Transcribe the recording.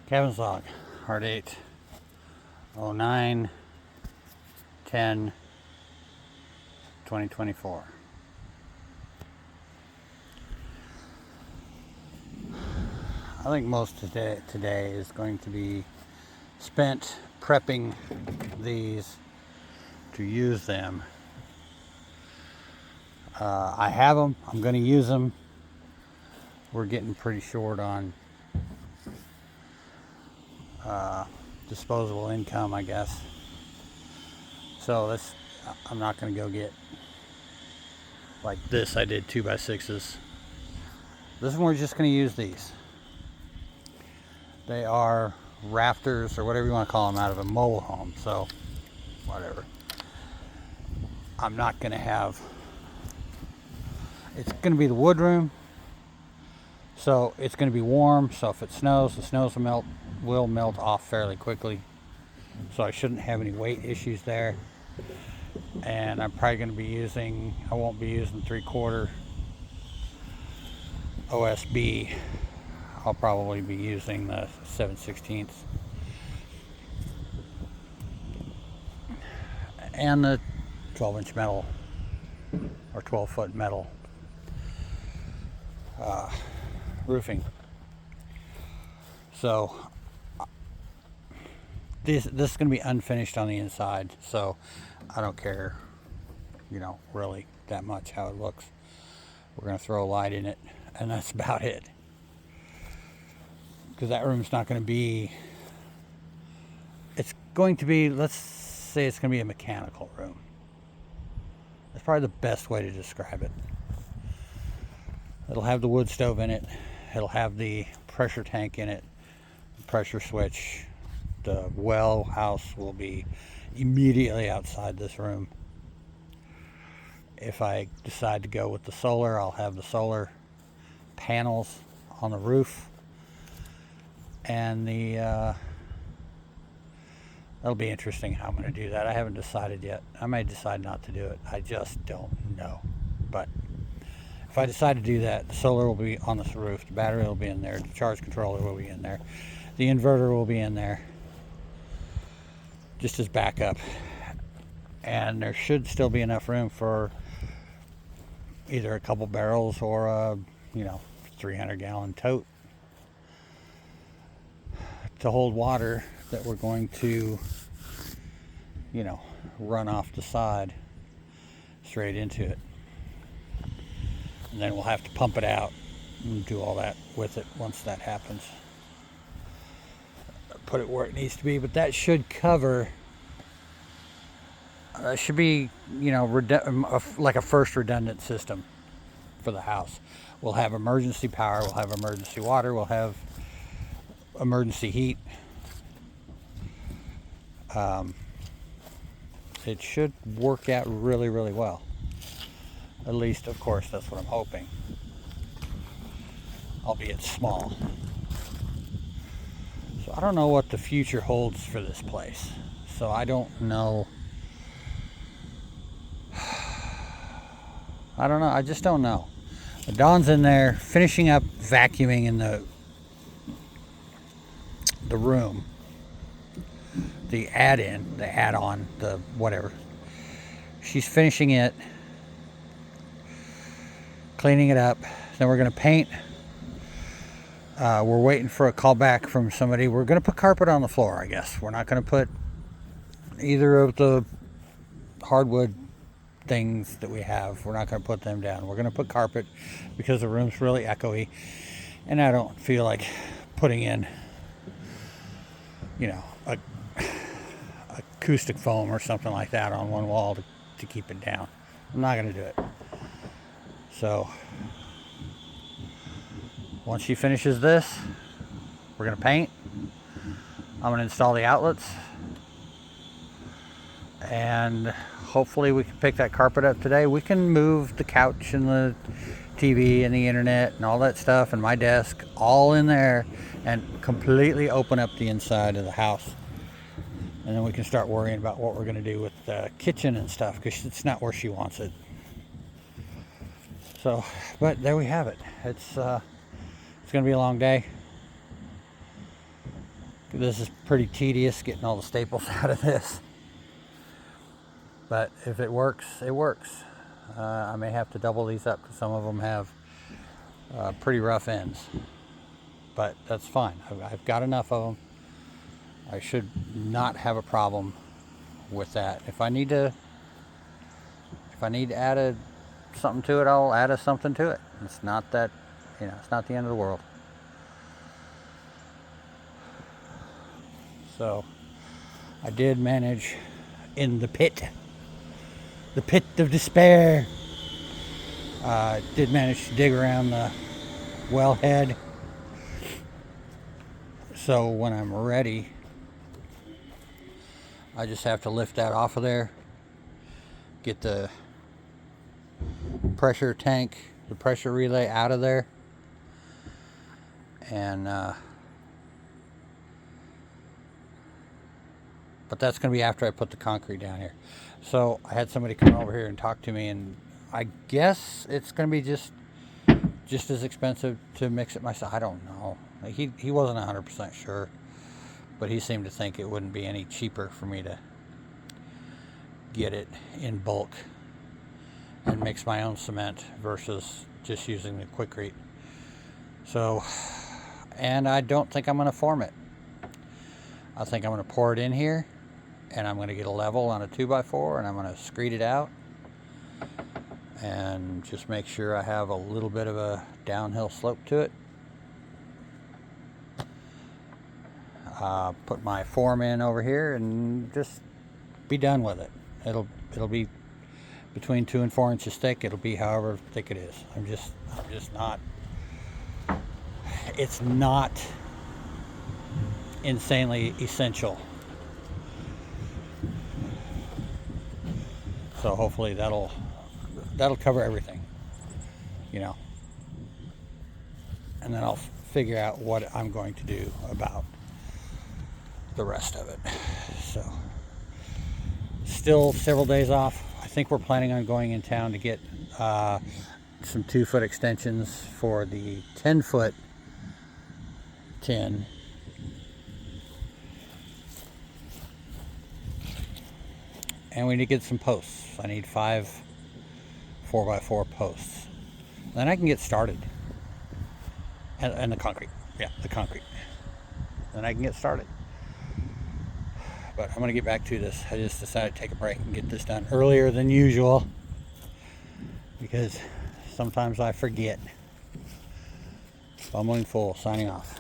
Cabin's log, Ourdate, 09 10 2024. I think most of today is going to be spent prepping these to use them. I have them. I'm going to use them. We're getting pretty short on disposable income, I guess. So I'm not going to go get like this. I did 2x6s. This one we're just going to use these. They are rafters or whatever you want to call them out of a mobile home. So whatever. I'm not going to have. It's going to be the wood room. So it's going to be warm. So if it snows, the snows will melt off fairly quickly. So I shouldn't have any weight issues there. And I'm probably going to be I won't be using 3/4 OSB. I'll probably be using the 7/16 and the 12-inch metal or 12-foot metal roofing. So this is going to be unfinished on the inside, so I don't care, really that much how it looks. We're going to throw a light in it, and that's about it. Because that room's not going to be, it's going to be, let's say it's going to be a mechanical room. That's probably the best way to describe it. It'll have the wood stove in it. It'll have the pressure tank in it, the pressure switch. The well house will be immediately outside this room. If I decide to go with the solar, I'll have the solar panels on the roof. And that'll be interesting how I'm going to do that. I haven't decided yet. I may decide not to do it. I just don't know. But if I decide to do that, the solar will be on this roof. The battery will be in there. The charge controller will be in there. The inverter will be in there, just as backup. And there should still be enough room for either a couple barrels or a 300-gallon tote to hold water that we're going to run off the side straight into it. And then we'll have to pump it out and do all that with it once that happens. Put it where it needs to be, but that should cover. Should be, like a first redundant system for the house. We'll have emergency power. We'll have emergency water. We'll have emergency heat. It should work out really, really well. At least, of course, that's what I'm hoping. Albeit small. So I don't know what the future holds for this place. So I don't know. I don't know. I just don't know. Dawn's in there finishing up vacuuming in the room. The add-on, the whatever. She's finishing it, cleaning it up. Then we're going to paint. We're waiting for a call back from somebody. We're going to put carpet on the floor, I guess. We're not going to put either of the hardwood things that we have. We're not going to put them down. We're going to put carpet because the room's really echoey, and I don't feel like putting in a acoustic foam or something like that on one wall to keep it down. I'm not going to do it. So once she finishes this, we're going to paint. I'm going to install the outlets, and hopefully we can pick that carpet up today. We can move the couch and the TV and the internet and all that stuff and my desk all in there and completely open up the inside of the house. And then we can start worrying about what we're going to do with the kitchen and stuff, because it's not where she wants it. So, but there we have it. It's going to be a long day. This is pretty tedious getting all the staples out of this. But if it works, it works. I may have to double these up because some of them have pretty rough ends. But that's fine. I've got enough of them. I should not have a problem with that. If I need to add something to it, I'll add something to it. It's not that, it's not the end of the world. So I did manage in the pit of despair. Did manage to dig around the wellhead. So when I'm ready, I just have to lift that off of there, get the pressure tank, the pressure relay out of there, and but that's going to be after I put the concrete down here. So I had somebody come over here and talk to me, and I guess it's going to be just as expensive to mix it myself. I don't know. He wasn't 100% sure, but he seemed to think it wouldn't be any cheaper for me to get it in bulk and mix my own cement versus just using the Quikrete. So, and I don't think I'm going to form it. I think I'm going to pour it in here, and I'm going to get a level on a 2x4, and I'm going to screed it out and just make sure I have a little bit of a downhill slope to it. Put my form in over here and just be done with it. It'll be between 2 and 4 inches thick. It'll be however thick it is. I'm just not. It's not insanely essential. So hopefully that'll cover everything, and then I'll figure out what I'm going to do about the rest of it. So still several days off. I think we're planning on going in town to get some 2-foot extensions for the 10-foot tin. And we need to get some posts. I need 5 4x4 posts. Then I can get started. And the concrete. Yeah, the concrete. Then I can get started. But I'm going to get back to this. I just decided to take a break and get this done earlier than usual, because sometimes I forget. Bumbling Fool signing off.